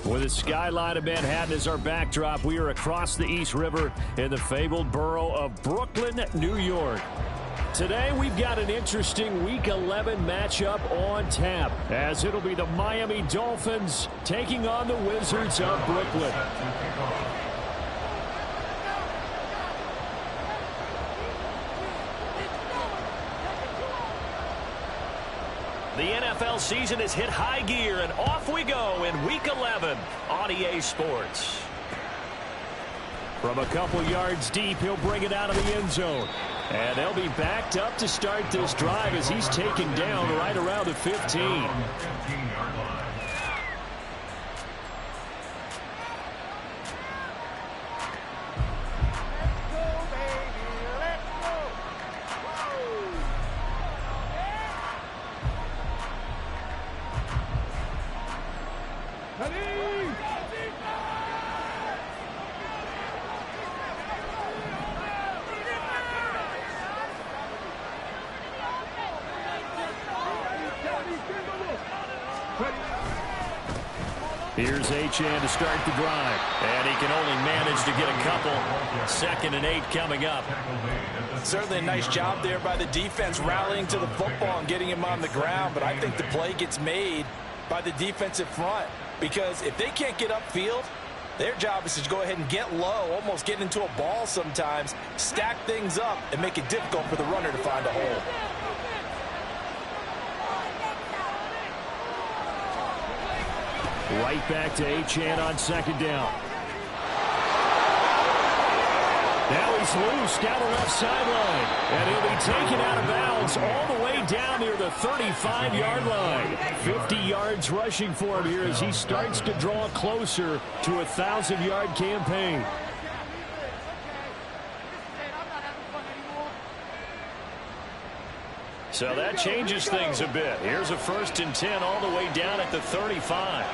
With the skyline of Manhattan as our backdrop, we are across the East River in the fabled borough of Brooklyn, New York. Today, we've got an interesting Week 11 matchup on tap, as it'll be the Miami Dolphins taking on the Wizards of Brooklyn. The NFL season has hit high gear, and off we go in Week 11 on EA Sports. From a couple yards deep, he'll bring it out of the end zone. And they'll be backed up to start this drive as he's taken down right around the 15. Here's Achane to start the drive. And he can only manage to get a couple. 2nd and 8 coming up. Certainly a nice job there by the defense rallying to the football and getting him on the ground. But I think the play gets made by the defensive front. Because if they can't get upfield, their job is to go ahead and get low, almost get into a ball sometimes, stack things up, and make it difficult for the runner to find a hole. Right back to Achane on 2nd down. Now he's loose down the left sideline. And he'll be taken out of bounds all the way down near the 35-yard line. 50 yards rushing for him here as he starts to draw closer to a 1,000-yard campaign. So that changes things a bit. Here's a 1st and 10 all the way down at the 35.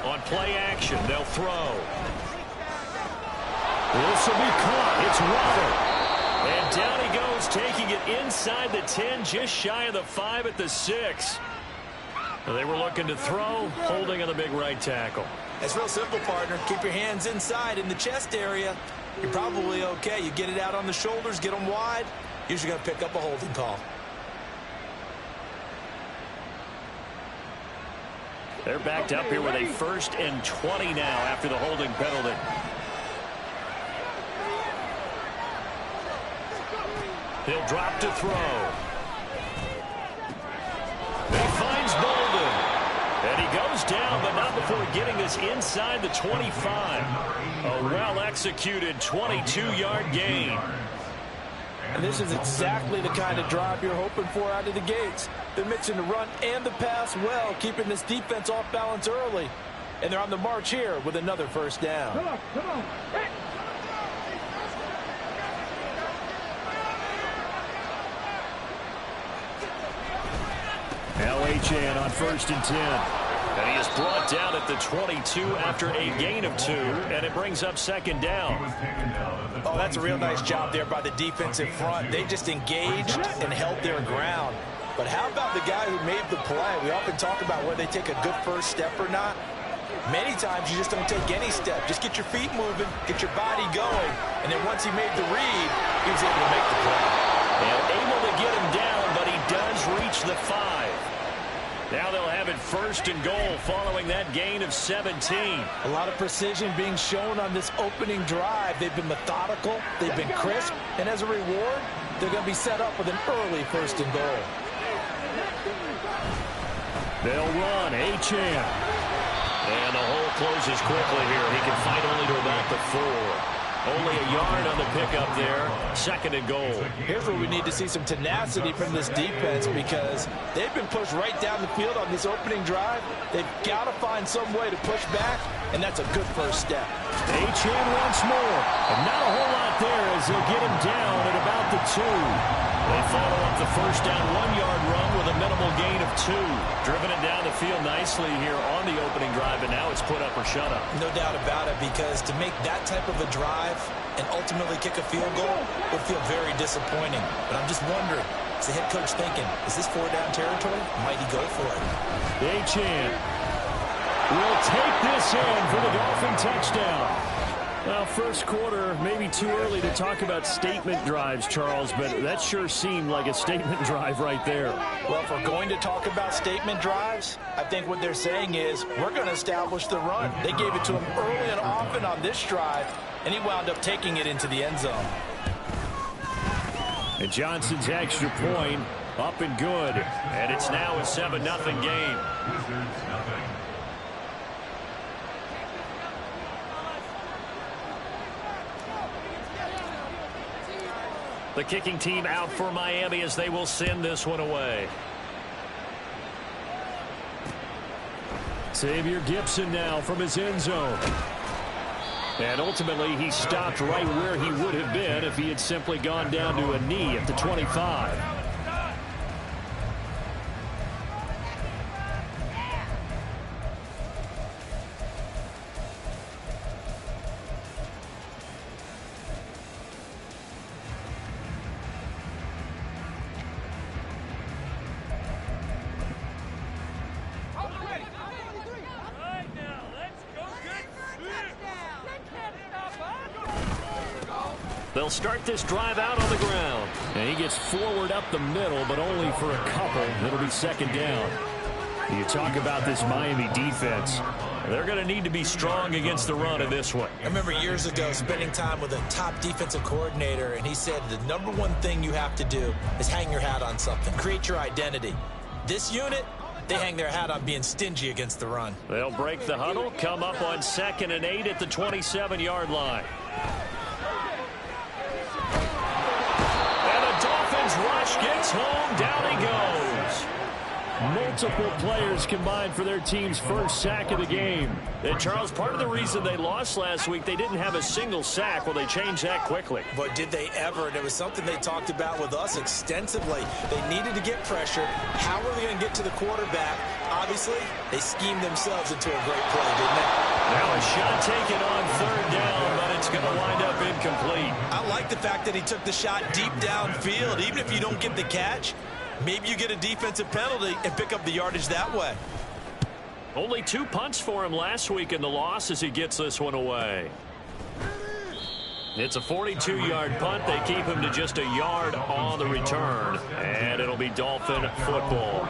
On play action, they'll throw. This will be caught. It's Robert. And down he goes, taking it inside the 10, just shy of the 5 at the 6. They were looking to throw, holding on the big right tackle. It's real simple, partner. Keep your hands inside in the chest area. You're probably okay. You get it out on the shoulders, get them wide. Usually going to pick up a holding call. They're backed up here with a 1st and 20 now after the holding penalty. He'll drop to throw. He finds Bolden. And he goes down, but not before getting this inside the 25. A well-executed 22-yard gain. And this is exactly the kind of drive you're hoping for out of the gates. They're mixing the run and the pass well, keeping this defense off balance early. And they're on the march here with another 1st down. Come on. Now Achane on 1st and 10. And he is brought down at the 22 after a gain of 2, and it brings up 2nd down. Oh, that's a real nice job there by the defensive front. They just engaged and held their ground. But how about the guy who made the play? We often talk about whether they take a good first step or not. Many times you just don't take any step. Just get your feet moving, get your body going, and then once he made the read, he was able to make the play. And able to get him down, but he does reach the 5. Now they'll have it 1st and goal following that gain of 17. A lot of precision being shown on this opening drive. They've been methodical, they've been crisp, and as a reward, they're going to be set up with an early 1st and goal. They'll run, Achane. And the hole closes quickly here. He can fight only to about the 4. Only a yard on the pickup there. 2nd and goal. Here's where we need to see some tenacity from this defense because they've been pushed right down the field on this opening drive. They've got to find some way to push back, and that's a good first step. Achane once more. And not a whole lot there as they'll get him down at about the 2. They follow up the 1st down 1-yard run with a minimal gain of 2. Driven it down the field nicely here on the opening drive, and now it's put up or shut up. No doubt about it, because to make that type of a drive and ultimately kick a field goal would feel very disappointing. But I'm just wondering, is the head coach thinking, is this 4-down territory? Might he go for it? Achane will take this in for the Dolphin touchdown. Well, 1st quarter, maybe too early to talk about statement drives, Charles, but that sure seemed like a statement drive right there. Well, if we're going to talk about statement drives, I think what they're saying is we're going to establish the run. They gave it to him early and often on this drive, and he wound up taking it into the end zone. And Johnson's extra point up and good, and it's now a 7-0 game. The kicking team out for Miami as they will send this one away. Xavier Gibson now from his end zone. And ultimately he stopped right where he would have been if he had simply gone down to a knee at the 25. They'll start this drive out on the ground. And he gets forward up the middle, but only for a couple. It'll be 2nd down. You talk about this Miami defense. They're going to need to be strong against the run in this one. I remember years ago spending time with a top defensive coordinator, and he said the #1 thing you have to do is hang your hat on something. Create your identity. This unit, they hang their hat on being stingy against the run. They'll break the huddle, come up on 2nd and 8 at the 27-yard line. Rush gets home, down he goes. Multiple players combined for their team's 1st sack of the game. And Charles, part of the reason they lost last week, they didn't have a single sack. Well, they changed that quickly. But did they ever? And it was something they talked about with us extensively. They needed to get pressure. How were they going to get to the quarterback? Obviously, they schemed themselves into a great play, didn't they? Now a shot taken on 3rd down, but it's going to wind up incomplete. I like the fact that he took the shot deep downfield. Even if you don't get the catch, maybe you get a defensive penalty and pick up the yardage that way. Only 2 punts for him last week in the loss as he gets this one away. It's a 42-yard punt. They keep him to just a yard on the return. And it'll be Dolphin football.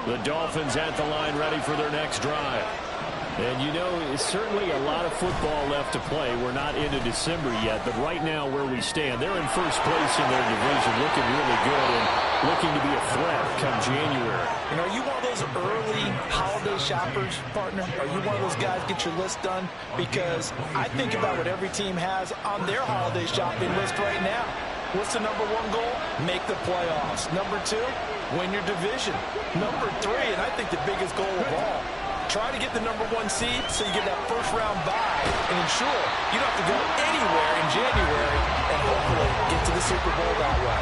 The Dolphins at the line ready for their next drive. And you know, it's certainly a lot of football left to play. We're not into December yet, but right now where we stand, they're in 1st place in their division, looking really good and looking to be a threat come January. And are you one of those early holiday shoppers, partner? Are you one of those guys get your list done? Because I think about what every team has on their holiday shopping list right now. What's the #1 goal? Make the playoffs. #2, win your division. #3, and I think the biggest goal of all, try to get the #1 seed so you get that 1st-round bye and ensure you don't have to go anywhere in January and hopefully get to the Super Bowl that way.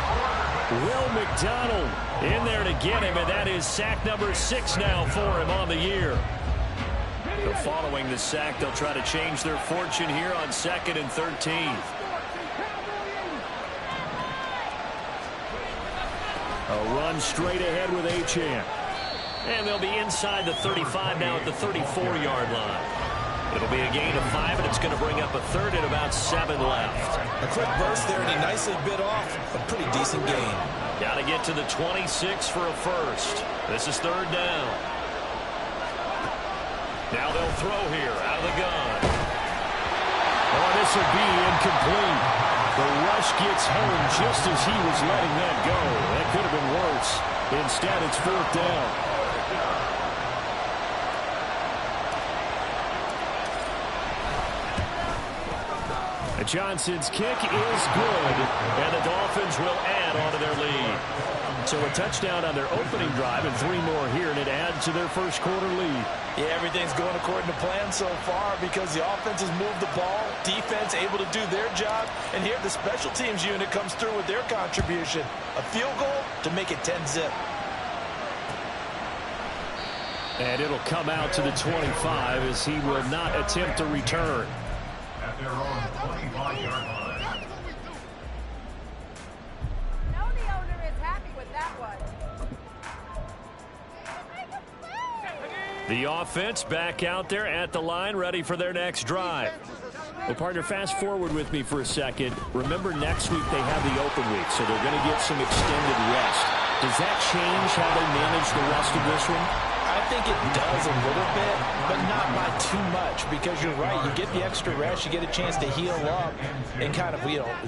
Will McDonald in there to get him, and that is sack #6 now for him on the year. So following the sack, they'll try to change their fortune here on 2nd and 13. A run straight ahead with Achane. And they'll be inside the 35 now at the 34-yard line. It'll be a gain of 5, and it's going to bring up a third and about 7 left. A quick burst there, and he nicely bit off a pretty decent gain. Got to get to the 26 for a first. This is third down. Now they'll throw here out of the gun. Oh, this will be incomplete. The rush gets home just as he was letting that go. That could have been worse. Instead, it's fourth down. Johnson's kick is good, and the Dolphins will add on to their lead. So a touchdown on their opening drive and 3 more here, and it adds to their first quarter lead. Yeah, everything's going according to plan so far because the offense has moved the ball, defense able to do their job, and here the special teams unit comes through with their contribution. A field goal to make it 10-zip. And it'll come out to the 25 as he will not attempt to return. At their own 25-yard line. No, the owner is happy with that one. The offense back out there at the line, ready for their next drive. Well, partner, fast forward with me for a second. Remember, next week they have the open week, so they're going to get some extended rest. Does that change how they manage the rest of this one? I think it does a little bit, but not by too much, because you're right. You get the extra rest, you get a chance to heal up and kind of,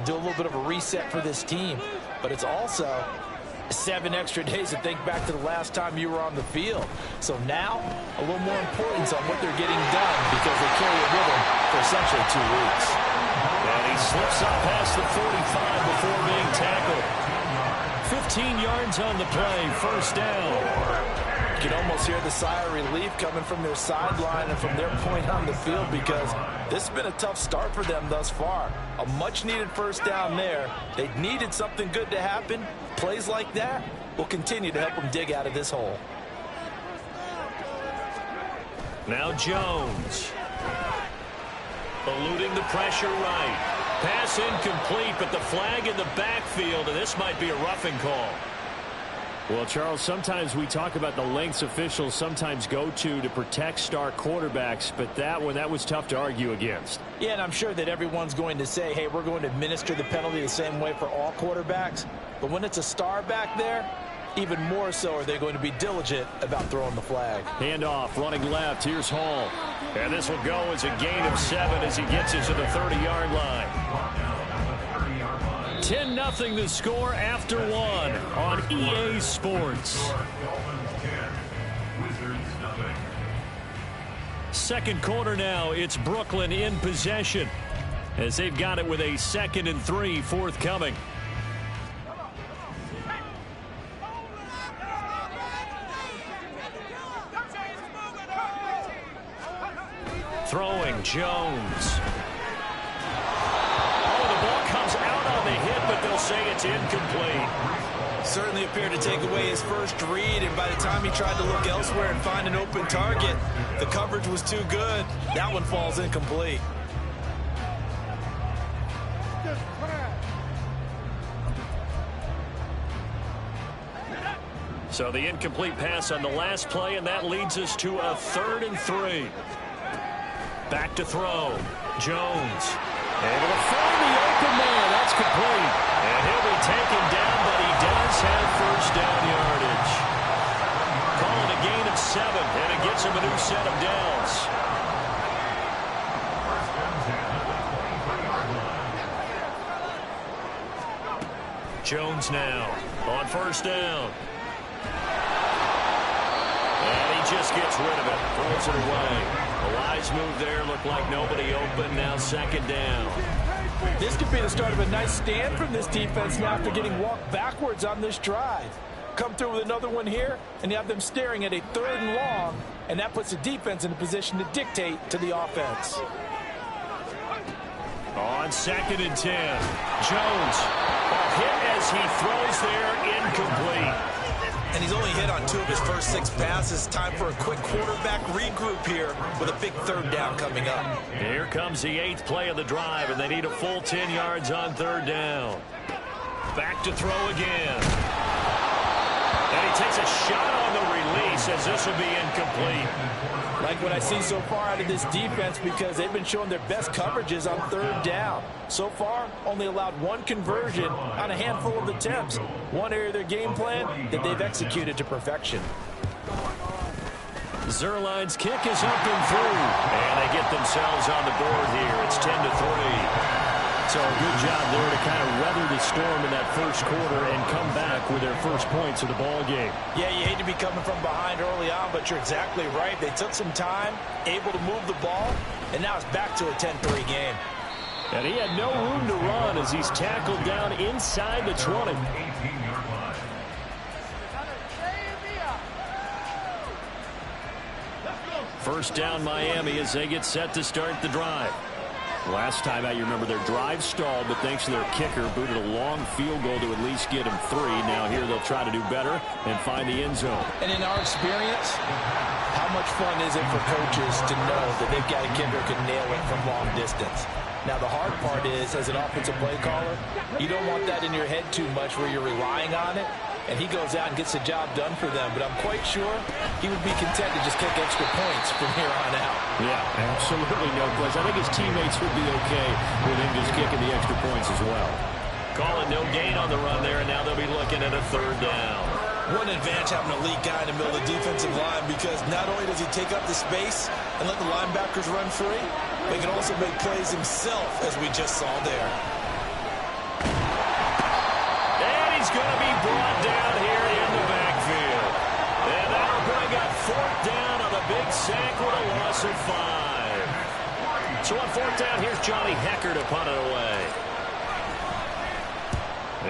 do a little bit of a reset for this team. But it's also 7 extra days to think back to the last time you were on the field. So now, a little more importance on what they're getting done because they carry it with them for essentially 2 weeks. And he slips up past the 45 before being tackled. 15 yards on the play, first down. You can almost hear the sigh of relief coming from their sideline and from their point on the field because this has been a tough start for them thus far. A much-needed first down there. They needed something good to happen. Plays like that will continue to help them dig out of this hole. Now Jones. Eluding the pressure right. Pass incomplete, but the flag in the backfield, and this might be a roughing call. Well, Charles, sometimes we talk about the lengths officials sometimes go to protect star quarterbacks, but that was tough to argue against. Yeah, and I'm sure that everyone's going to say, hey, we're going to administer the penalty the same way for all quarterbacks. But when it's a star back there, even more so are they going to be diligent about throwing the flag. Handoff, running left. Here's Hall. And this will go as a gain of 7 as he gets it to the 30-yard line. 10-0 the score after 1 on EA Sports. Second quarter now, it's Brooklyn in possession as they've got it with a 2nd and 3 forthcoming. Throwing Jones. The hit, but they'll say it's incomplete. Certainly appeared to take away his first read, and by the time he tried to look elsewhere and find an open target, the coverage was too good. That one falls incomplete. So the incomplete pass on the last play, and that leads us to a 3rd and 3. Back to throw. Jones. Able to find the open man. That's complete. And he'll be taken down, but he does have first down yardage. Calling a gain of 7, and it gets him a new set of downs. Jones now on first down. And he just gets rid of it. Throws it away. A wise move there. Looked like nobody open. Now 2nd down. This could be the start of a nice stand from this defense now after getting walked backwards on this drive. Come through with another one here, and you have them staring at a 3rd and long, and that puts the defense in a position to dictate to the offense. On 2nd and 10. Jones. A hit as he throws there. Incomplete. And he's only hit on 2 of his first 6 passes. Time for a quick quarterback regroup here with a big 3rd down coming up. Here comes the 8th play of the drive, and they need a full 10 yards on 3rd down. Back to throw again. And he takes a shot on the release, says this will be incomplete. Like what I see so far out of this defense, because they've been showing their best coverages on third down. So far, only allowed one conversion on a handful of attempts. One area of their game plan that they've executed to perfection. Zerline's kick is up and through. And they get themselves on the board here. It's 10-3. So a good job there to kind of weather the storm in that first quarter and come back with their first points of the ball game. Yeah, you hate to be coming from behind early on, but you're exactly right. They took some time, able to move the ball, and now it's back to a 10-3 game. And he had no room to run as he's tackled down inside the 20. 18-yard line. First down Miami as they get set to start the drive. Last time out, you remember their drive stalled, but thanks to their kicker, booted a long field goal to at least get him 3. Now here they'll try to do better and find the end zone. And in our experience, how much fun is it for coaches to know that they've got a kicker who can nail it from long distance? Now, the hard part is, as an offensive play caller, you don't want that in your head too much where you're relying on it. And he goes out and gets the job done for them. But I'm quite sure he would be content to just kick extra points from here on out. Yeah, absolutely no question. I think his teammates would be okay with him just kicking the extra points as well. Calling no gain on the run there, and now they'll be looking at a third down. What an advantage having a elite guy in the middle of the defensive line, because not only does he take up the space and let the linebackers run free, but he can also make plays himself, as we just saw there. He's going to be brought down here in the backfield. And that'll bring up fourth down on the big sack with a loss of 5. So on fourth down, here's Johnny Hecker to punt it away.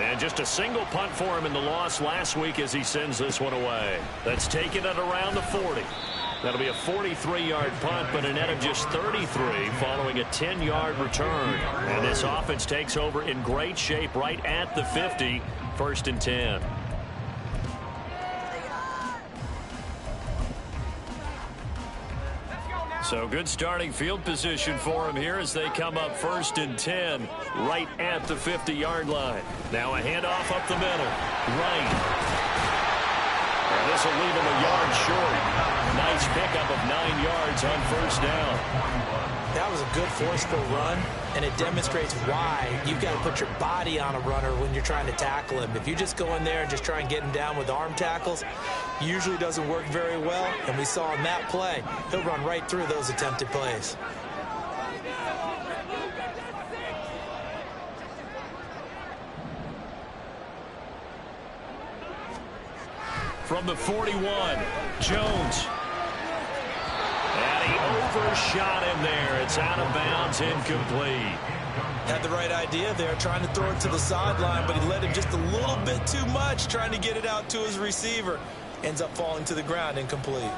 And just a single punt for him in the loss last week as he sends this one away. That's taken at around the 40. That'll be a 43-yard punt, but a net of just 33 following a 10-yard return. And this offense takes over in great shape right at the 50. First and 10. So good starting field position for him here as they come up first and 10 right at the 50-yard line. Now a handoff up the middle. Right. And this will leave him a yard short. Nice pickup of 9 yards on first down. That was a good forceful run, and it demonstrates why you've got to put your body on a runner when you're trying to tackle him. If you just go in there and just try and get him down with arm tackles, usually doesn't work very well, and we saw in that play, he'll run right through those attempted plays. From the 41, Jones. And he overshot him there. It's out of bounds, incomplete. Had the right idea there, trying to throw it to the sideline, but he let him just a little bit too much, trying to get it out to his receiver. Ends up falling to the ground, incomplete.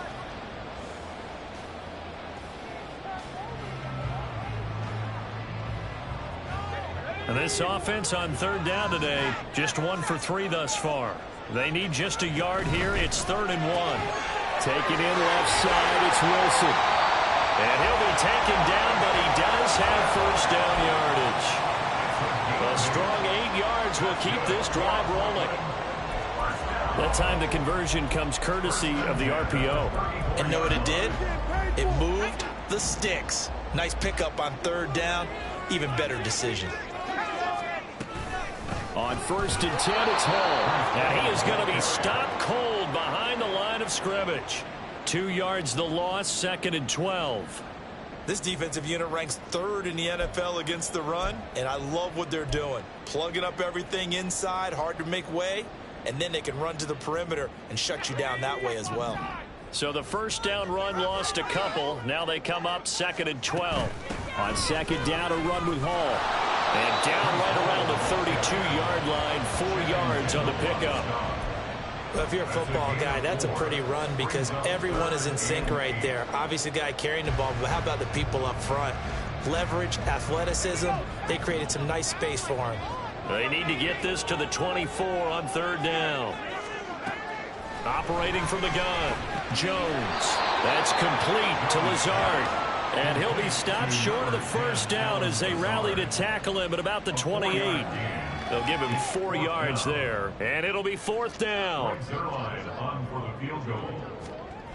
And this offense on third down today, just 1 for 3 thus far. They need just a yard here. It's 3rd and 1. Taking in left side, it's Wilson. And he'll be taken down, but he does have first down yardage. A strong 8 yards will keep this drive rolling. That time the conversion comes courtesy of the RPO. And know what it did? It moved the sticks. Nice pickup on third down. Even better decision. On first and 10, it's Hall. And he is going to be stopped cold behind the line of scrimmage. 2 yards the loss, 2nd and 12. This defensive unit ranks 3rd in the NFL against the run, and I love what they're doing. Plugging up everything inside, hard to make way, and then they can run to the perimeter and shut you down that way as well. So the first down run lost a couple. Now they come up 2nd and 12. On second down, a run with Hall. And down right around the 32-yard line, 4 yards on the pickup. Well, if you're a football guy, that's a pretty run because everyone is in sync right there. Obviously, the guy carrying the ball, but how about the people up front? Leverage, athleticism, they created some nice space for him. They need to get this to the 24 on third down. Operating from the gun, Jones. That's complete to Lazard. And he'll be stopped short of the first down as they rally to tackle him at about the 28. They'll give him 4 yards there, and it'll be 4th down.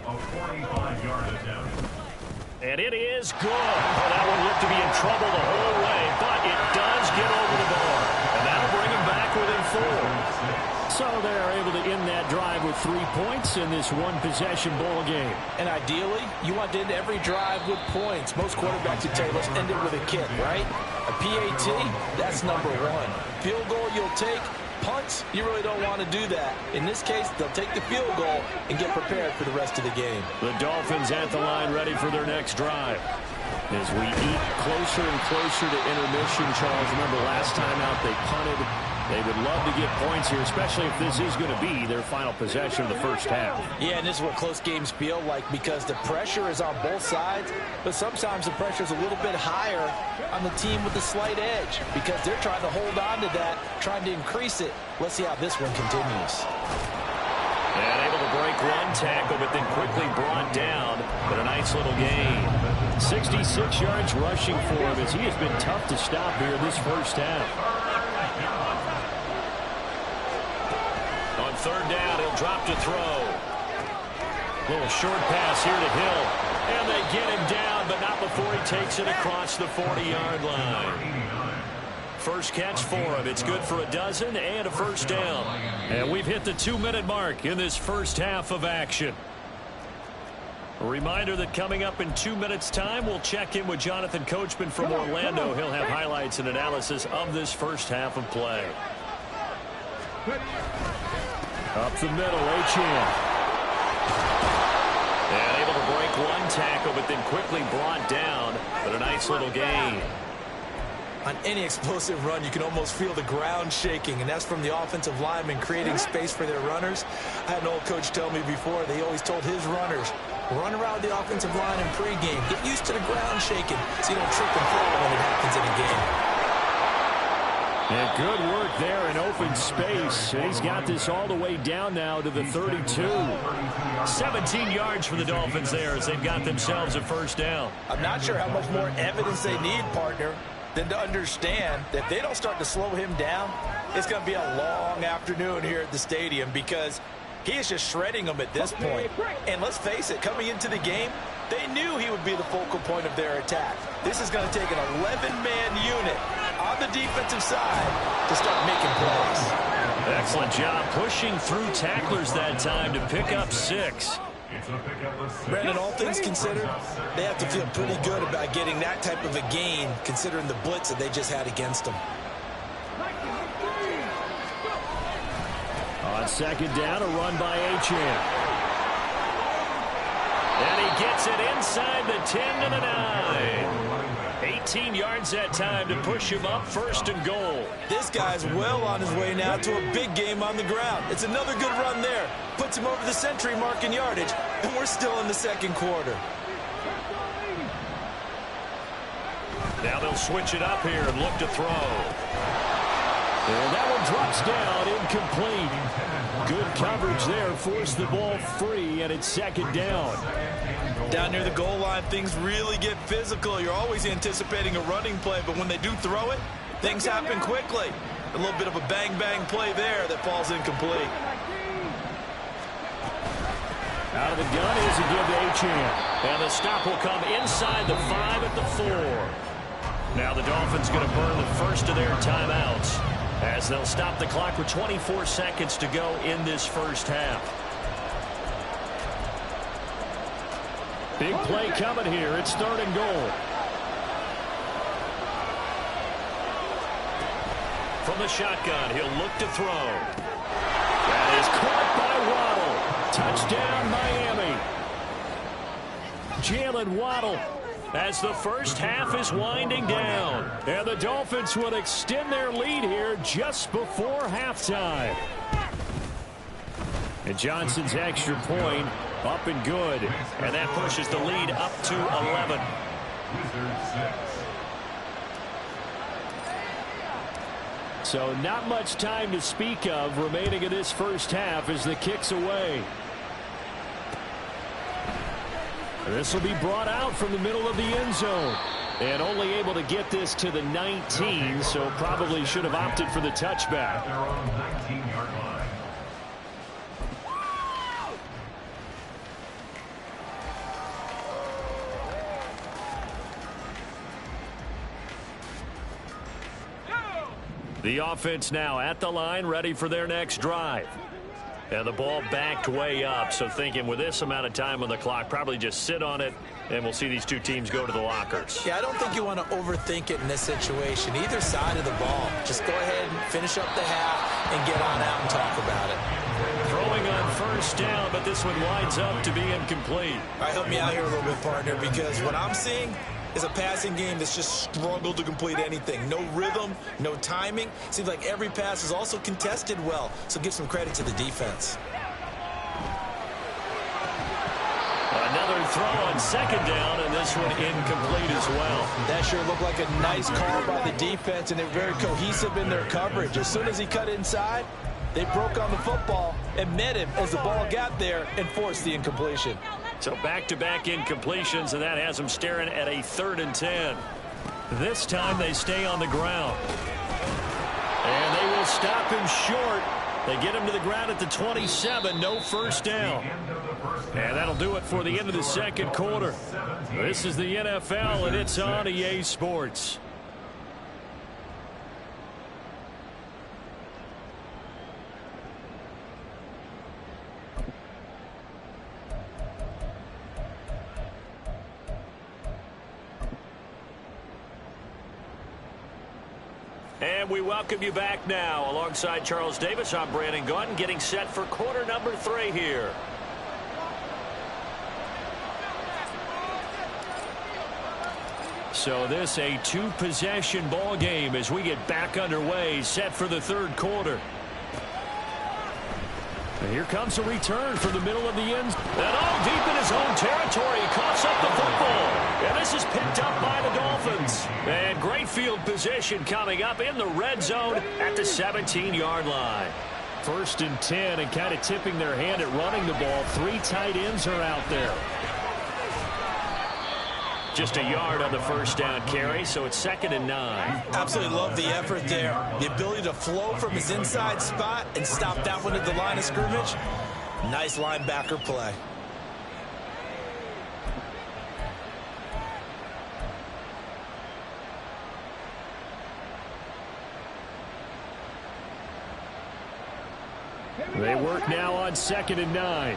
A 45-yard attempt. And it is good. Oh, that one looked to be in trouble the whole way, but it does get over the bar. And that'll bring him back within 4. So they're able to end that drive with 3 points in this one-possession ball game. And ideally, you want to end every drive with points. Most quarterbacks would tell you, let's end it with a kick, right? A PAT, that's number 1. Field goal you'll take. Punts, you really don't want to do that. In this case, they'll take the field goal and get prepared for the rest of the game. The Dolphins at the line ready for their next drive. As we eat closer and closer to intermission, Charles, remember last time out they punted. They would love to get points here, especially if this is going to be their final possession of the first half. Yeah, and this is what close games feel like because the pressure is on both sides, but sometimes the pressure is a little bit higher on the team with the slight edge because they're trying to hold on to that, trying to increase it. Let's see how this one continues. And able to break one tackle, but then quickly brought down. But a nice little gain. 66 yards rushing for him as he has been tough to stop here this first half. On third down, he'll drop to throw. Little short pass here to Hill. And they get him down, but not before he takes it across the 40-yard line. First catch for him. It's good for a dozen and a first down. And we've hit the 2-minute mark in this first half of action. A reminder that coming up in 2 minutes' time, we'll check in with Jonathan Coachman from Orlando. He'll have highlights and analysis of this first half of play. Up the middle, Achane. And able to break one tackle, but then quickly brought down. But a nice little gain. On any explosive run, you can almost feel the ground shaking, and that's from the offensive linemen creating space for their runners. I had an old coach tell me before, they always told his runners, run around the offensive line in pregame. Get used to the ground shaking so you don't trip and fall when it happens in a game. And good work there in open space. And he's got this all the way down now to the 32. 17 yards for the Dolphins there as they've got themselves a first down. I'm not sure how much more evidence they need, partner, than to understand that if they don't start to slow him down, it's going to be a long afternoon here at the stadium because he is just shredding them at this point. And let's face it, coming into the game, they knew he would be the focal point of their attack. This is going to take an 11-man unit on the defensive side to start making plays. Excellent job pushing through tacklers that time to pick up 6. Brandon, all things considered, they have to feel pretty good about getting that type of a gain considering the blitz that they just had against them. On second down, a run by Achane. And he gets it inside the 10 to the 9. 18 yards that time to push him up first and goal. This guy's well on his way now to a big game on the ground. It's another good run there. Puts him over the century mark in yardage, and we're still in the second quarter. Now they'll switch it up here and look to throw. And that one drops down, incomplete. Good coverage there, forced the ball free, and it's second down. Down near the goal line, things really get physical. You're always anticipating a running play, but when they do throw it, things happen quickly. A little bit of a bang-bang play there that falls incomplete. Out of the gun is a give to Achane. And the stop will come inside the 5 at the 4. Now the Dolphins going to burn the first of their timeouts as they'll stop the clock with 24 seconds to go in this first half. Big play coming here. It's third and goal. From the shotgun, he'll look to throw. That is caught by Waddle. Touchdown, Miami. Jalen Waddle as the first half is winding down. And the Dolphins will extend their lead here just before halftime. And Johnson's extra point up and good. And that pushes the lead up to 11. So not much time to speak of remaining in this first half as the kick's away. This will be brought out from the middle of the end zone. And only able to get this to the 19, so probably should have opted for the touchback. They're on the 19-yard line. The offense now at the line, ready for their next drive. And the ball backed way up, so thinking with this amount of time on the clock, probably just sit on it, and we'll see these two teams go to the lockers. Yeah, I don't think you want to overthink it in this situation. Either side of the ball. Just go ahead and finish up the half and get on out and talk about it. Throwing on first down, but this one winds up to be incomplete. All right, help me out here a little bit, partner, because what I'm seeing is a passing game that's just struggled to complete anything. No rhythm, no timing. Seems like every pass is also contested well, so give some credit to the defense. Another throw on second down, and this one incomplete as well. That sure looked like a nice call by the defense, and they're very cohesive in their coverage. As soon as he cut inside, they broke on the football and met him as the ball got there and forced the incompletion. So back-to-back incompletions, and that has them staring at a 3rd and 10. This time they stay on the ground. And they will stop him short. They get him to the ground at the 27, no first down. And that'll do it for the end of the second quarter. This is the NFL, and it's on EA Sports. And we welcome you back now. Alongside Charles Davis, I'm Brandon Gaudin, getting set for quarter number 3 here. So this a 2-possession ball game as we get back underway, set for the 3rd quarter. And here comes a return from the middle of the end. And all deep in his own territory. He coughs up the football. And this is picked up by the Dolphins. And great field position coming up in the red zone at the 17-yard line. 1st and 10, and kind of tipping their hand at running the ball. 3 tight ends are out there. Just a yard on the first down carry, so it's 2nd and 9. Absolutely love the effort there. The ability to flow from his inside spot and stop that one at the line of scrimmage. Nice linebacker play. They work now on 2nd and 9.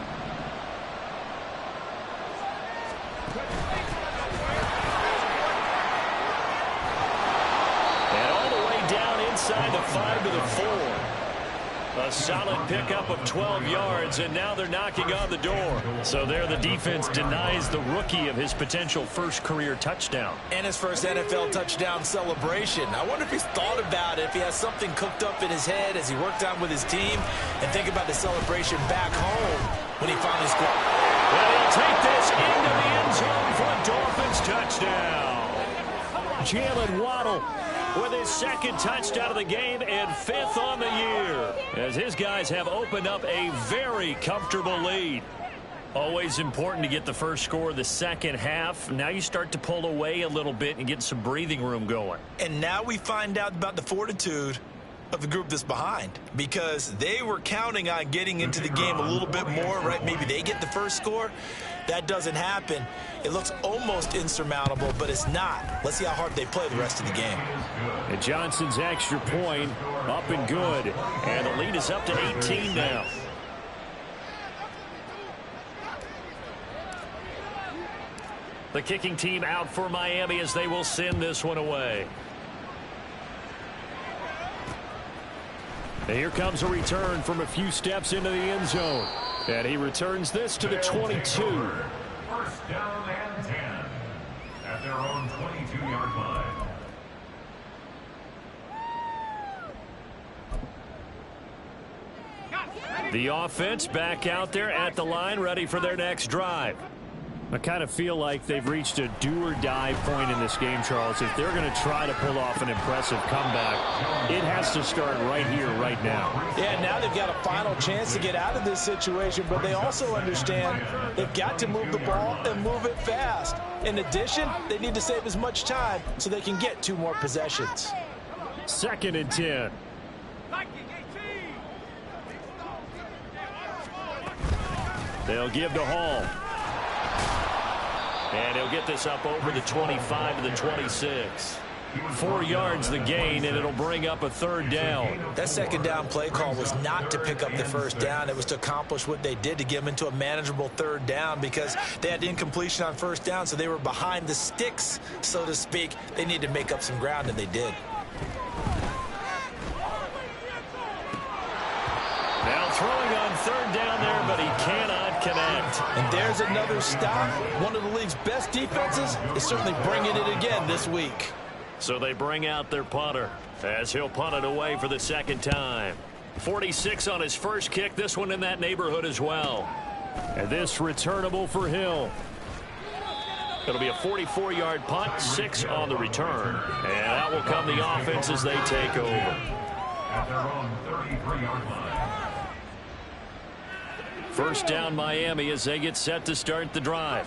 Inside the 5 to the 4. A solid pickup of 12 yards, and now they're knocking on the door. So there the defense denies the rookie of his potential first career touchdown. And his first NFL touchdown celebration. I wonder if he's thought about it, if he has something cooked up in his head as he worked on with his team, and think about the celebration back home when he finally scored. Well, he'll take this into the end zone for a Dolphins touchdown. Jalen Waddle with his 2nd touchdown of the game and 5th on the year, as his guys have opened up a very comfortable lead. Always important to get the first score of the second half. Now you start to pull away a little bit and get some breathing room going. And now we find out about the fortitude of the group that's behind, because they were counting on getting into the game a little bit more, right? Maybe they get the first score. That doesn't happen. It looks almost insurmountable, but it's not. Let's see how hard they play the rest of the game. And Johnson's extra point up and good. And the lead is up to 18 now. The kicking team out for Miami as they will send this one away. And here comes a return from a few steps into the end zone. And he returns this to the 22. First down and 10 at their own 22-yard line. The offense back out there at the line, ready for their next drive. I kind of feel like they've reached a do-or-die point in this game, Charles. If they're going to try to pull off an impressive comeback, it has to start right here, right now. Yeah, now they've got a final chance to get out of this situation, but they also understand they've got to move the ball and move it fast. In addition, they need to save as much time so they can get 2 more possessions. 2nd and 10. They'll give to Hall. And he'll get this up over the 25 to the 26. 4 yards the gain, and it'll bring up a 3rd down. That 2nd down play call was not to pick up the 1st down. It was to accomplish what they did, to get them into a manageable 3rd down, because they had incompletion on 1st down, so they were behind the sticks, so to speak. They needed to make up some ground, and they did. Now throwing on 3rd down there, but he cannot connect. And there's another stop. One of the league's best defenses is certainly bringing it again this week. So they bring out their punter as he'll punt it away for the 2nd time. 46 on his first kick, this one in that neighborhood as well. And this returnable for Hill. It'll be a 44-yard punt, 6 on the return. And out will come the offense as they take over. At their own 33-yard line. 1st down Miami as they get set to start the drive.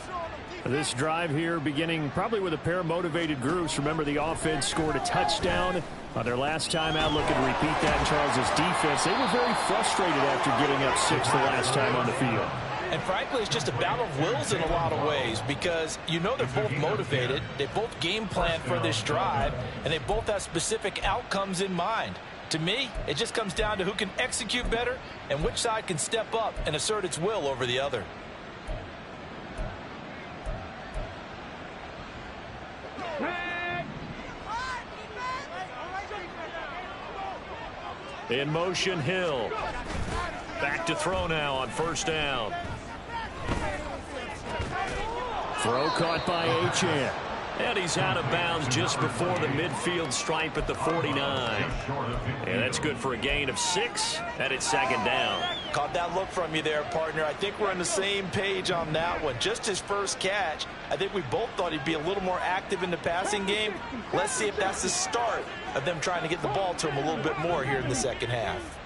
This drive here beginning probably with a pair of motivated groups. Remember, the offense scored a touchdown on their last time out. Looking to repeat that in Charles's defense. They were very frustrated after getting up 6 the last time on the field. And frankly, it's just a battle of wills in a lot of ways, because you know they're both motivated. They both game plan for this drive, and they both have specific outcomes in mind. To me, it just comes down to who can execute better and which side can step up and assert its will over the other. In motion, Hill. Back to throw now on 1st down. Throw caught by Achane. And he's out of bounds just before the midfield stripe at the 49. And that's good for a gain of 6, and it's 2nd down. Caught that look from you there, partner. I think we're on the same page on that one. Just his first catch. I think we both thought he'd be a little more active in the passing game. Let's see if that's the start of them trying to get the ball to him a little bit more here in the 2nd half.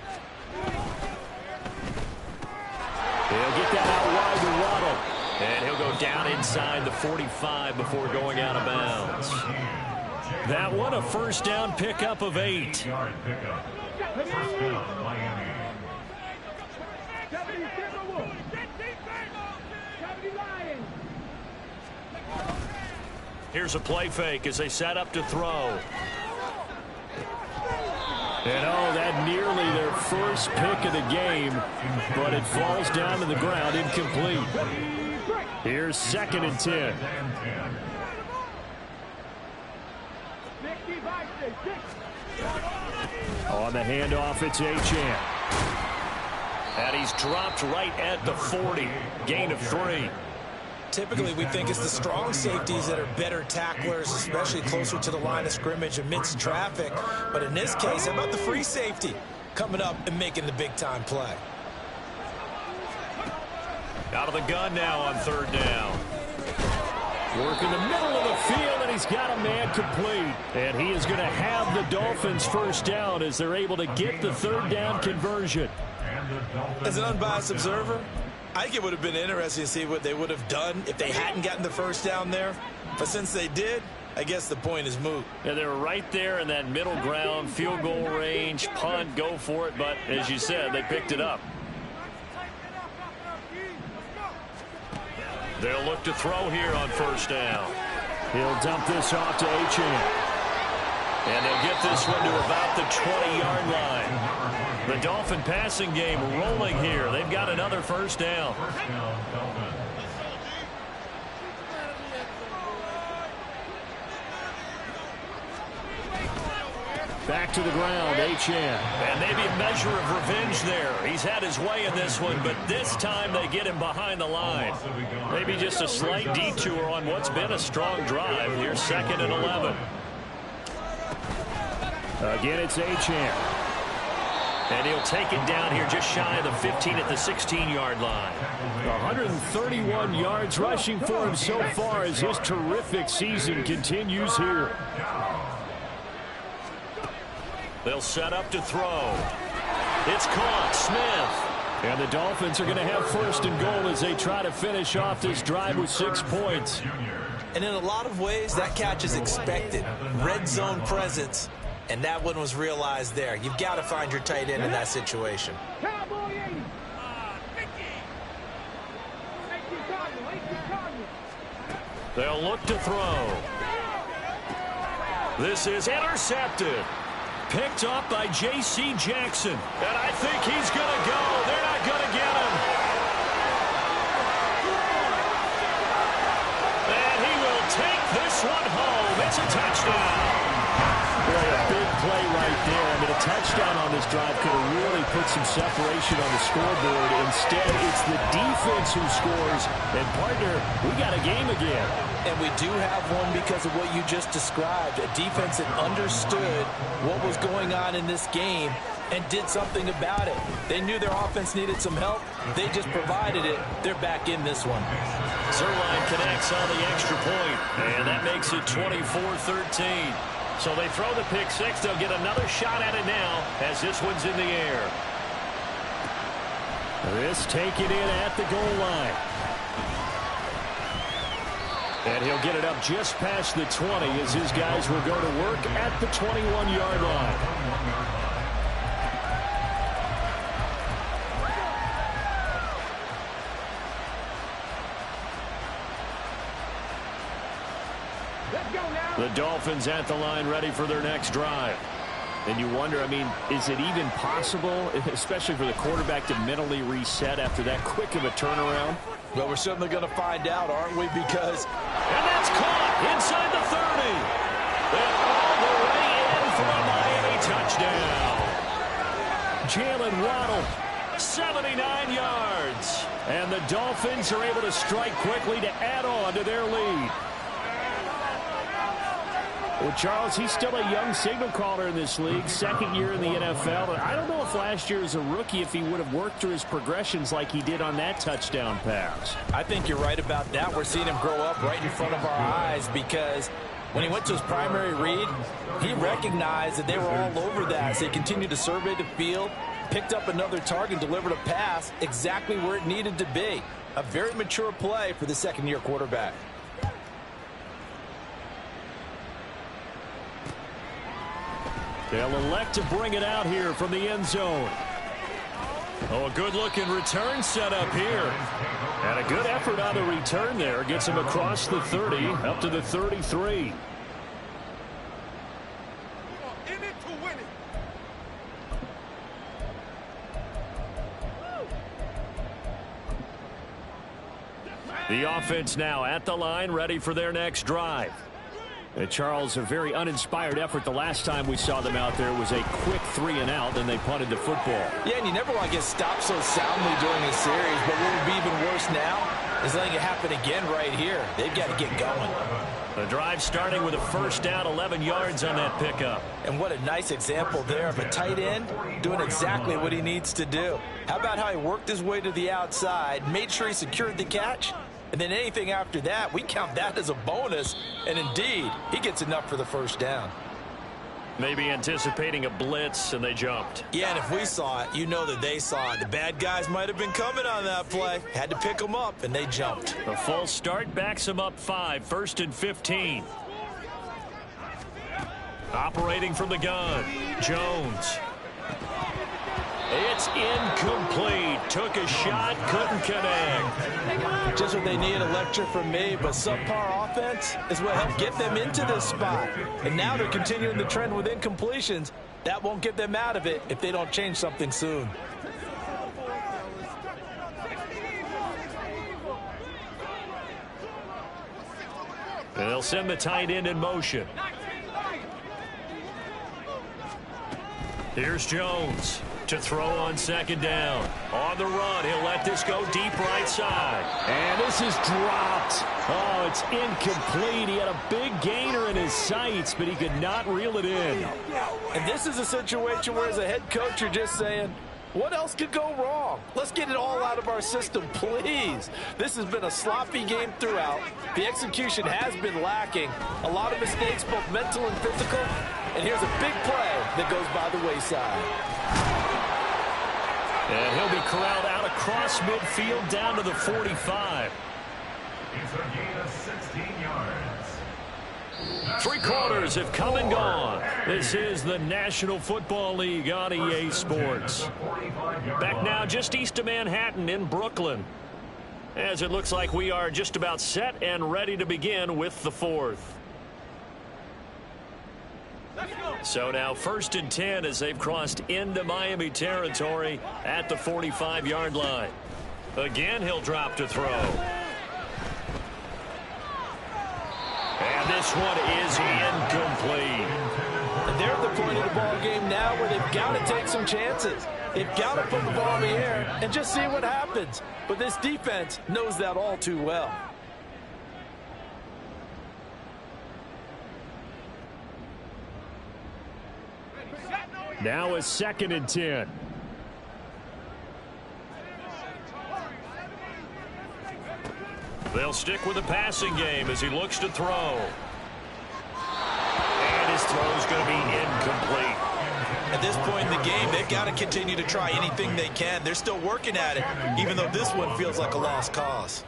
He'll get that out wide to Waddle. And he'll go down inside the 45 before going out of bounds. That one, a 1st down pickup of 8. 1st down, Miami. Here's a play fake as they set up to throw. And that nearly their first pick of the game, but it falls down to the ground, incomplete. Here's 2nd and 10. On the handoff, it's Achane. And he's dropped right at the 40. Gain of 3. Typically, we think it's the strong safeties that are better tacklers, especially closer to the line of scrimmage amidst traffic. But in this case, how about the free safety coming up and making the big-time play? Out of the gun now on 3rd down. Work in the middle of the field, and he's got a man complete. And he is going to have the Dolphins 1st down as they're able to get the 3rd down conversion. As an unbiased observer, I think it would have been interesting to see what they would have done if they hadn't gotten the 1st down there. But since they did, I guess the point is moot. Yeah, they're right there in that middle ground, field goal range, punt, go for it. But as you said, they picked it up. They'll look to throw here on 1st down. He'll dump this off to Achane. And they'll get this one to about the 20-yard line. The Dolphin passing game rolling here. They've got another 1st down. Back to the ground, Achane. And maybe a measure of revenge there. He's had his way in this one, but this time they get him behind the line. Maybe just a slight detour on what's been a strong drive. Here's 2nd and 11. Again, it's Achane. And he'll take it down here just shy of the 15 at the 16-yard line. 131 yards rushing for him so far as his terrific season continues here. They'll set up to throw. It's caught. Smith. And the Dolphins are going to have 1st and goal as they try to finish off this drive with 6 points. And in a lot of ways, that catch is expected. Red zone presence. And that one was realized there. You've got to find your tight end in that situation. They'll look to throw. This is intercepted. Picked up by J.C. Jackson. And I think he's going to go. They're not going to get him. And he will take this one home. It's a touchdown. Boy, a big play right there. I mean, a touchdown on this drive could have really put some separation on the scoreboard. Instead, it's the defense who scores. And, partner, we got a game again. And we do have one because of what you just described. A defense that understood what was going on in this game and did something about it. They knew their offense needed some help. They just provided it. They're back in this one. Zerline connects on the extra point, and that makes it 24-13. So they throw the pick six. They'll get another shot at it now as this one's in the air. This taken in at the goal line. And he'll get it up just past the 20 as his guys will go to work at the 21-yard line. The Dolphins at the line ready for their next drive. And you wonder, I mean, is it even possible, especially for the quarterback, to mentally reset after that quick of a turnaround? Well, we're certainly going to find out, aren't we? Because... And that's caught inside the 30. And all the way in for a Miami touchdown. Jalen Waddle, 79 yards. And the Dolphins are able to strike quickly to add on to their lead. Well, Charles, he's still a young signal caller in this league, second year in the NFL. And I don't know if last year as a rookie, if he would have worked through his progressions like he did on that touchdown pass. I think you're right about that. We're seeing him grow up right in front of our eyes because when he went to his primary read, he recognized that they were all over that. So he continued to survey the field, picked up another target, delivered a pass exactly where it needed to be. A very mature play for the second-year quarterback. They'll elect to bring it out here from the end zone. Oh, a good-looking return set up here. And a good effort on the return there. Gets him across the 30, up to the 33. The offense now at the line, ready for their next drive. And Charles, a very uninspired effort. The last time we saw them out there was a quick 3-and-out, then they punted the football. Yeah, and you never want to get stopped so soundly during a series, but what would be even worse now is letting it happen again right here. They've got to get going. The drive starting with a first down, 11 yards on that pickup. And what a nice example there of a tight end doing exactly what he needs to do. How about how he worked his way to the outside, made sure he secured the catch, and then anything after that, we count that as a bonus. And indeed, he gets enough for the first down. Maybe anticipating a blitz, and they jumped. Yeah, and if we saw it, you know that they saw it. The bad guys might have been coming on that play. Had to pick them up, and they jumped. A false start backs them up 5, 1st and 15. Operating from the gun, Jones. It's incomplete. Took a shot, couldn't connect. Just what they need, a lecture from me, but subpar offense is what helped get them into this spot. And now they're continuing the trend with incompletions. That won't get them out of it if they don't change something soon. They'll send the tight end in motion. Here's Jones to throw on second down. On the run, he'll let this go deep right side. And this is dropped. Oh, it's incomplete. He had a big gainer in his sights, but he could not reel it in. And this is a situation where as a head coach, you're just saying, what else could go wrong? Let's get it all out of our system, please. This has been a sloppy game throughout. The execution has been lacking. A lot of mistakes, both mental and physical. And here's a big play that goes by the wayside. And he'll be corralled out across midfield down to the 45. It's a gain of 16 yards. 3 quarters have come and gone. This is the National Football League on EA Sports. Back now just east of Manhattan in Brooklyn. As it looks like we are just about set and ready to begin with the 4th. So now 1st and 10 as they've crossed into Miami territory at the 45-yard line. Again, he'll drop to throw. And this one is incomplete. And they're at the point of the ball game now where they've got to take some chances. They've got to put the ball in the air and just see what happens. But this defense knows that all too well. Now a 2nd and 10. They'll stick with the passing game as he looks to throw. And his throw's going to be incomplete. At this point in the game, they've got to continue to try anything they can. They're still working at it, even though this one feels like a lost cause.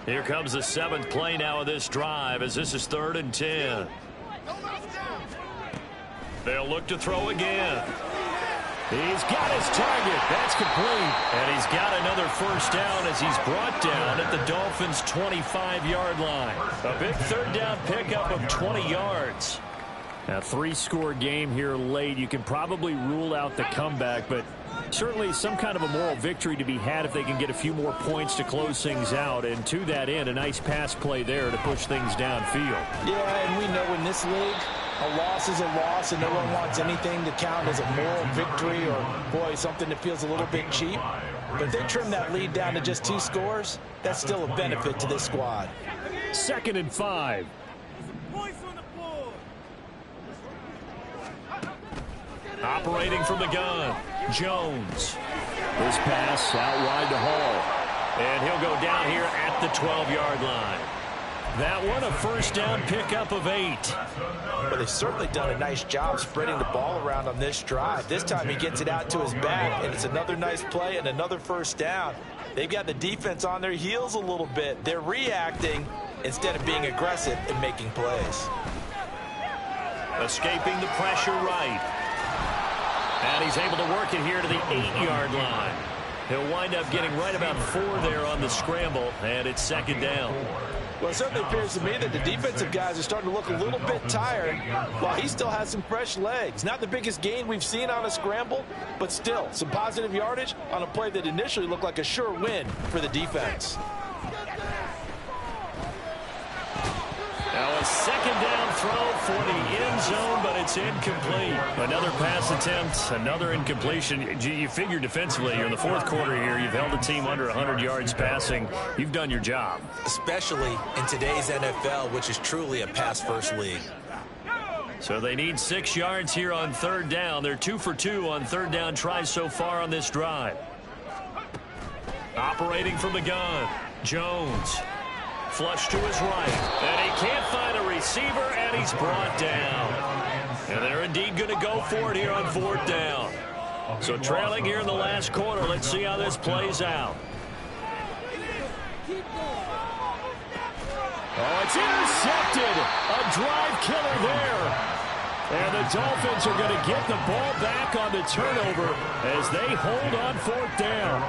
Here comes the 7th play now of this drive as this is 3rd and 10. They'll look to throw again. He's got his target. That's complete. And he's got another 1st down as he's brought down at the Dolphins' 25-yard line. A big 3rd down pickup of 20 yards. A 3-score game here late. You can probably rule out the comeback, but certainly some kind of a moral victory to be had if they can get a few more points to close things out. And to that end, a nice pass play there to push things downfield. Yeah, and we know in this league, a loss is a loss, and no one wants anything to count as a moral victory or, boy, something that feels a little bit cheap. But if they trim that lead down to just 2 scores, that's still a benefit to this squad. 2nd and 5. Operating from the gun, Jones. This pass out wide to Hall. And he'll go down here at the 12-yard line. That one a 1st down pickup of 8. But they've certainly done a nice job spreading the ball around on this drive. This time he gets it out to his back, and it's another nice play and another 1st down. They've got the defense on their heels a little bit. They're reacting instead of being aggressive and making plays. Escaping the pressure right. And he's able to work it here to the 8-yard line. He'll wind up getting right about 4 there on the scramble, and it's 2nd down. Well, it certainly appears to me that the defensive guys are starting to look a little bit tired while he still has some fresh legs. Not the biggest gain we've seen on a scramble, but still some positive yardage on a play that initially looked like a sure win for the defense. Now a 2nd down throw for the end zone, but it's incomplete. Another pass attempt, another incompletion. You figure defensively, you're in the 4th quarter here. You've held the team under 100 yards passing. You've done your job. Especially in today's NFL, which is truly a pass-first league. So they need 6 yards here on 3rd down. They're 2 for 2 on 3rd down tries so far on this drive. Operating from the gun, Jones. Flush to his right, and he can't find a receiver, and he's brought down. And they're indeed going to go for it here on 4th down. So trailing here in the last quarter, let's see how this plays out. Oh, it's intercepted. A drive killer there. And the Dolphins are going to get the ball back on the turnover as they hold on 4th down.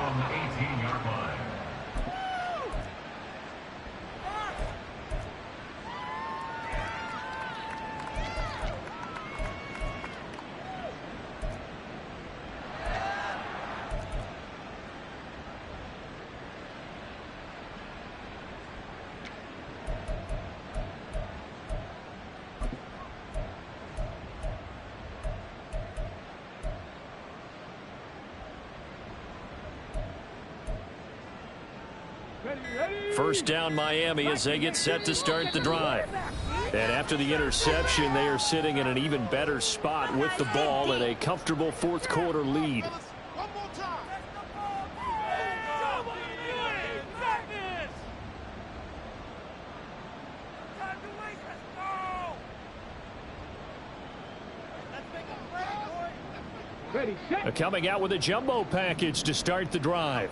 First down Miami as they get set to start the drive. And after the interception, they are sitting in an even better spot with the ball and a comfortable 4th quarter lead. Coming out with a jumbo package to start the drive.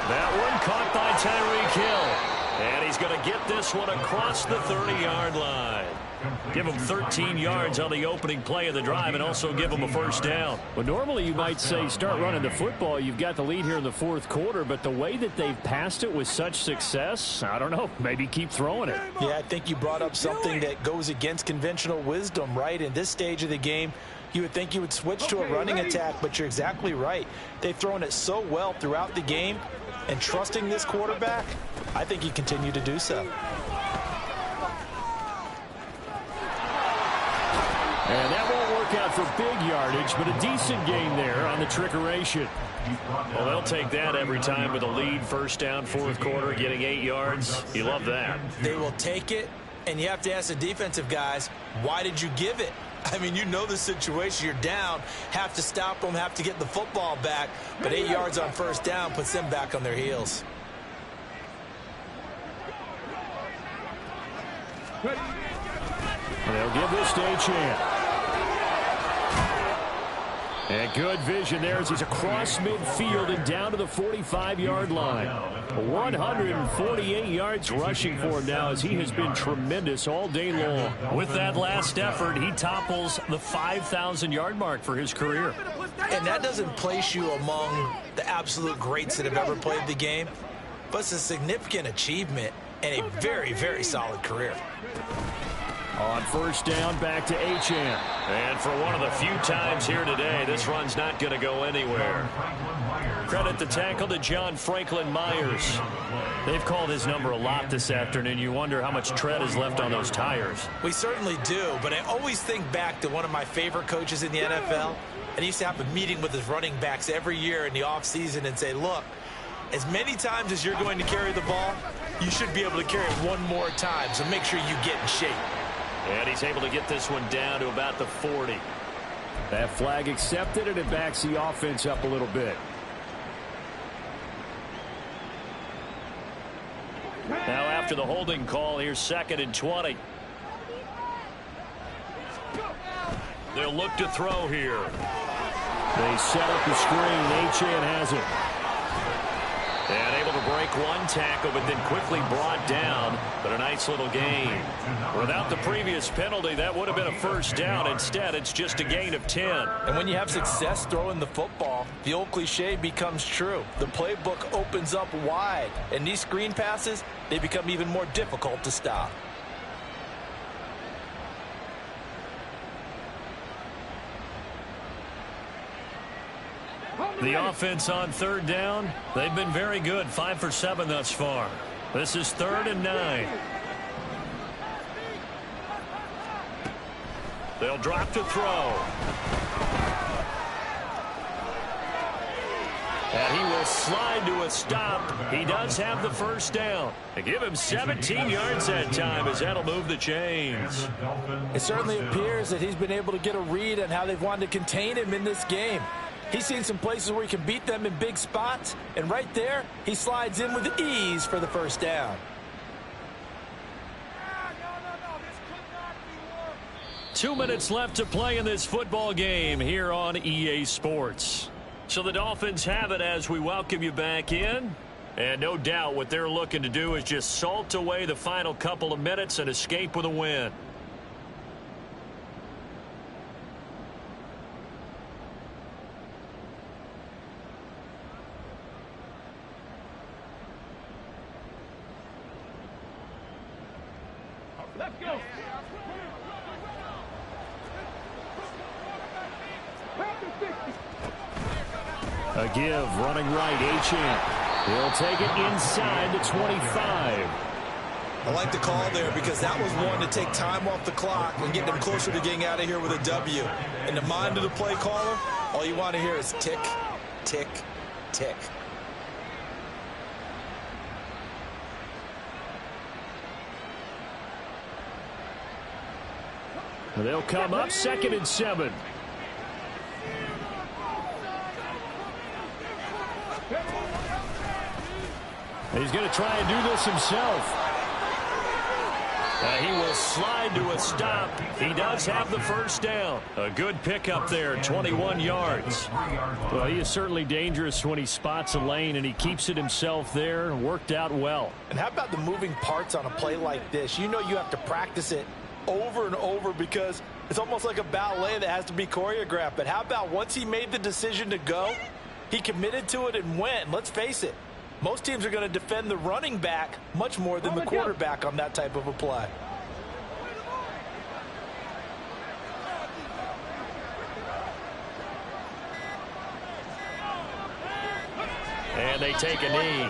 That one caught by Tyreek Hill. And he's going to get this one across the 30-yard line. Give them 13 yards on the opening play of the drive and also give them a first down. Well, normally you might say start running the football. You've got the lead here in the fourth quarter, but the way that they've passed it with such success, I don't know, maybe keep throwing it. Yeah, I think you brought up something that goes against conventional wisdom, right? In this stage of the game, you would think you would switch to a running attack, but you're exactly right. They've thrown it so well throughout the game, and trusting this quarterback, I think you continue to do so. And that won't work out for big yardage, but a decent gain there on the trickeration. Well, they'll take that every time with a lead, first down, fourth quarter, getting 8 yards. You love that. They will take it, and you have to ask the defensive guys, why did you give it? I mean, you know the situation. You're down, have to stop them, have to get the football back, but 8 yards on first down puts them back on their heels. They'll give this to Achane. And good vision there as he's across midfield and down to the 45-yard line. 148 yards rushing for him now as he has been tremendous all day long. With that last effort, he topples the 5,000-yard mark for his career. And that doesn't place you among the absolute greats that have ever played the game, but it's a significant achievement and a very, very solid career. On first down, back to Achane. And for one of the few times here today, this run's not going to go anywhere. Credit the tackle to John Franklin Myers. They've called his number a lot this afternoon. You wonder how much tread is left on those tires. We certainly do, but I always think back to one of my favorite coaches in the NFL. And he used to have a meeting with his running backs every year in the offseason and say, look, as many times as you're going to carry the ball, you should be able to carry it one more time, so make sure you get in shape. And he's able to get this one down to about the 40. That flag accepted, and it backs the offense up a little bit. Now after the holding call, here's 2nd and 20. They'll look to throw here. They set up the screen. Achane has it. And able to break one tackle, but then quickly brought down. But a nice little gain. Without the previous penalty, that would have been a first down. Instead, it's just a gain of 10. And when you have success throwing the football, the old cliche becomes true. The playbook opens up wide. And these screen passes, they become even more difficult to stop. The offense on third down, they've been very good. 5 for 7 thus far. This is 3rd and 9. They'll drop to throw. And he will slide to a stop. He does have the first down. They give him 17 yards that time as that'll move the chains. It certainly appears that he's been able to get a read on how they've wanted to contain him in this game. He's seen some places where he can beat them in big spots, and right there, he slides in with ease for the first down. Two minutes left to play in this football game here on EA Sports. So the Dolphins have it as we welcome you back in. And no doubt what they're looking to do is just salt away the final couple of minutes and escape with a win. Let's go. A give, running right, Achane. He'll take it inside the 25. I like the call there because that was one to take time off the clock and get them closer to getting out of here with a W. In the mind of the play caller, all you want to hear is tick, tick, tick. They'll come up 2nd and 7. He's going to try and do this himself. He will slide to a stop. He does have the first down. A good pickup there, 21 yards. Well, he is certainly dangerous when he spots a lane, and he keeps it himself there. Worked out well. And how about the moving parts on a play like this? You know you have to practice it over and over because it's almost like a ballet that has to be choreographed. But how about once he made the decision to go, he committed to it and went. Let's face it, most teams are going to defend the running back much more than the quarterback on that type of a play. And they take a knee.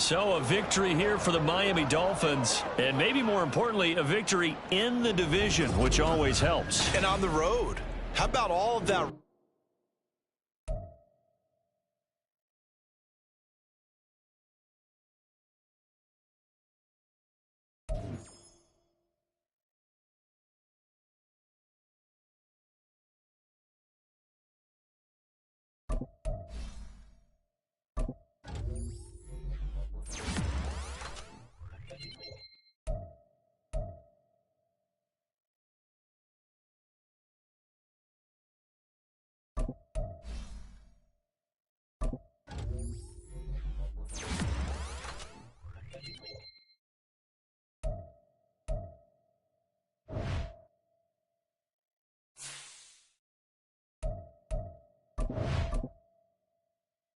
So a victory here for the Miami Dolphins, and maybe more importantly, a victory in the division, which always helps. And on the road, how about all of that?